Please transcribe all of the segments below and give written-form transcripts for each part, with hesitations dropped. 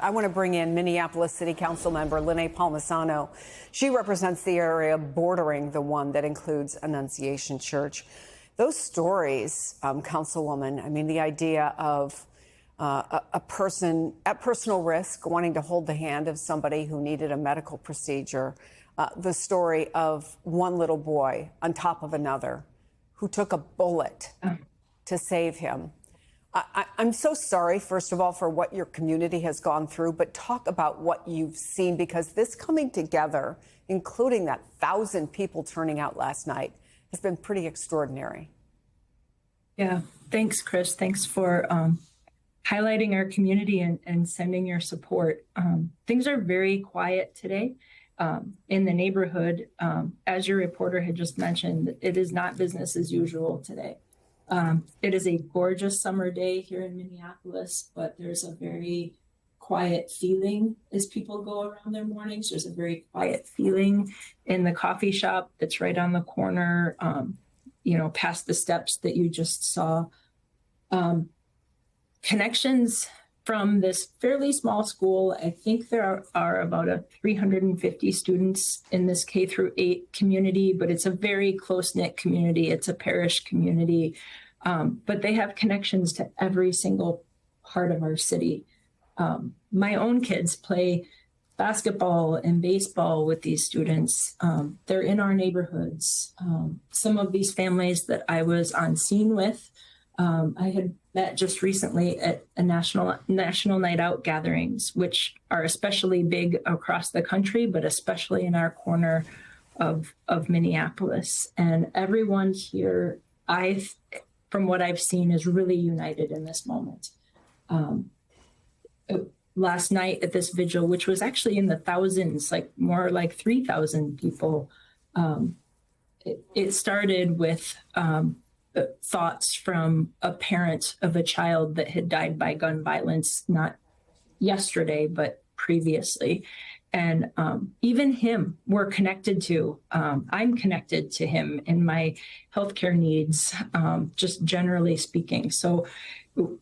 I want to bring in Minneapolis City Council member Lene Palmisano. She represents the area bordering the one that includes Annunciation Church. Those stories, Councilwoman, I mean, the idea of a person at personal risk wanting to hold the hand of somebody who needed a medical procedure, the story of one little boy on top of another who took a bullet to save him. I'm so sorry, first of all, for what your community has gone through, but talk about what you've seen, because this coming together, including that 1,000 people turning out last night, has been pretty extraordinary. Yeah, thanks, Chris. Thanks for highlighting our community and sending your support. Things are very quiet today in the neighborhood. As your reporter had just mentioned, it is not business as usual today. It is a gorgeous summer day here in Minneapolis, but there's a very quiet feeling as people go around their mornings. There's a very quiet feeling in the coffee shop that's right on the corner, past the steps that you just saw. Connections from this fairly small school. I think there are about 350 students in this K through 8 community, but it's a very close-knit community. It's a parish community, but they have connections to every single part of our city. My own kids play basketball and baseball with these students. They're in our neighborhoods. Some of these families that I was on scene with, I had met just recently at a national night out gatherings, which are especially big across the country, but especially in our corner of Minneapolis. And everyone here, from what I've seen, is really united in this moment. Last night at this vigil, which was actually in the thousands, more like 3,000 people, it started with thoughts from a parent of a child that had died by gun violence, not yesterday, but previously. And even him we're connected to. I'm connected to him in my healthcare needs, just generally speaking. So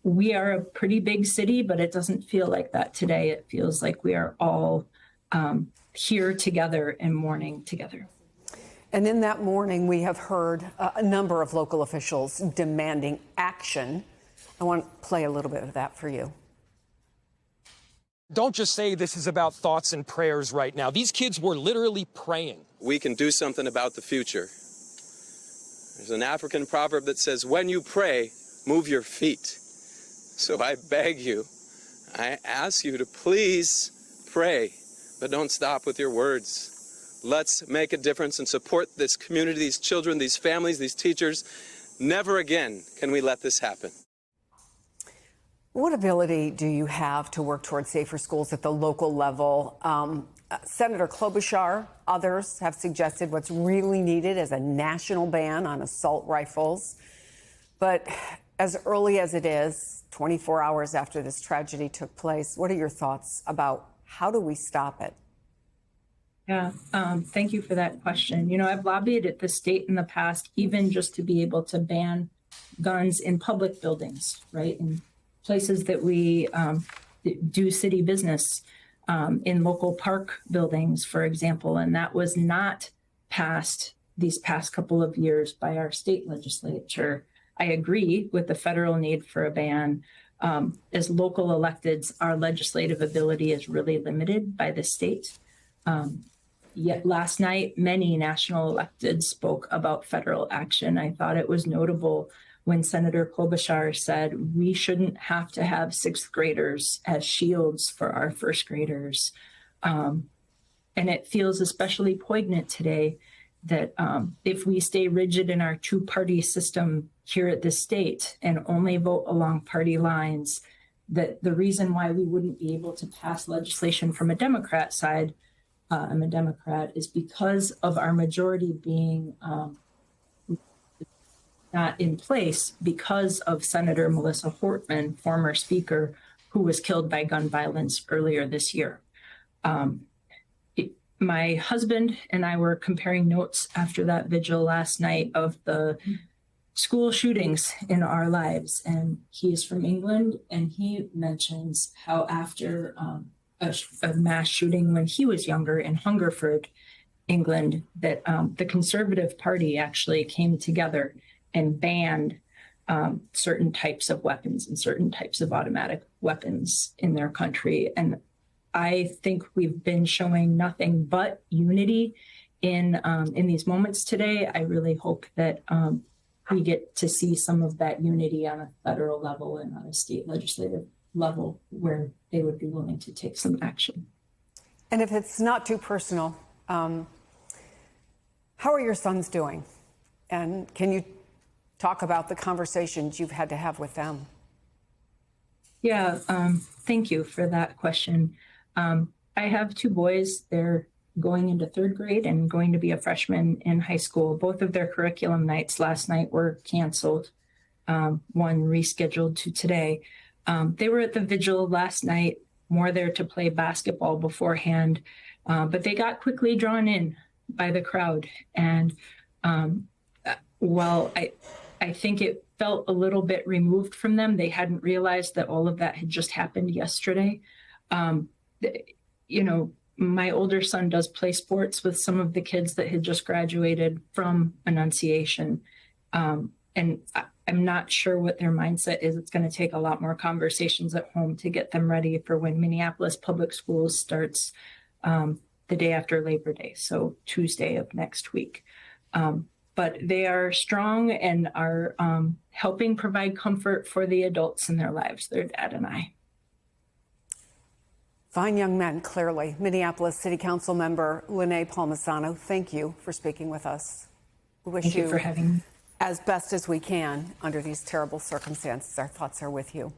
we are a pretty big city, but it doesn't feel like that today. It feels like we are all here together and mourning together. And in that morning, we have heard a number of local officials demanding action. I want to play a little bit of that for you. Don't just say this is about thoughts and prayers right now. These kids were literally praying. We can do something about the future. There's an African proverb that says, when you pray, move your feet. So I beg you, I ask you to please pray, but don't stop with your words. Let's make a difference and support this community, these children, these families, these teachers. Never again can we let this happen. What ability do you have to work towards safer schools at the local level? Senator Klobuchar, others have suggested what's really needed is a national ban on assault rifles. But as early as it is, 24 hours after this tragedy took place, what are your thoughts about how do we stop it? Yeah, thank you for that question. I've lobbied at the state in the past, even just to be able to ban guns in public buildings, right? In places that we do city business, in local park buildings, for example. And that was not passed these past couple of years by our state legislature. I agree with the federal need for a ban. As local electeds, our legislative ability is really limited by the state. Yet last night, many national electeds spoke about federal action. I thought it was notable when Senator Klobuchar said we shouldn't have to have sixth graders as shields for our first graders. And it feels especially poignant today that if we stay rigid in our two-party system here at the state and only vote along party lines, that the reason why we wouldn't be able to pass legislation from a Democrat side, I'm a Democrat, is because of our majority being not in place because of Senator Melissa Hortman, former speaker, who was killed by gun violence earlier this year. My husband and I were comparing notes after that vigil last night of the school shootings in our lives. And he is from England, and he mentions how after a mass shooting when he was younger in Hungerford, England, that the Conservative Party actually came together and banned certain types of weapons and certain types of automatic weapons in their country. And I think we've been showing nothing but unity in these moments today. I really hope that we get to see some of that unity on a federal level and on a state legislative level where they would be willing to take some action. And if it's not too personal, how are your sons doing? And can you talk about the conversations you've had to have with them? Yeah, thank you for that question. I have two boys. They're going into third grade and going to be a freshman in high school. Both of their curriculum nights last night were canceled, one rescheduled to today. They were at the vigil last night, more there to play basketball beforehand, but they got quickly drawn in by the crowd. And while I think it felt a little bit removed from them, they hadn't realized that all of that had just happened yesterday. You know, my older son does play sports with some of the kids that had just graduated from Annunciation. And I'm not sure what their mindset is. It's going to take a lot more conversations at home to get them ready for when Minneapolis Public Schools starts the day after Labor Day, so Tuesday of next week. But they are strong and are helping provide comfort for the adults in their lives, their dad and I. Fine young men, clearly. Minneapolis City Council member Lene Palmisano, thank you for speaking with us. We wish Thank you for having me. as best as we can under these terrible circumstances. Our thoughts are with you.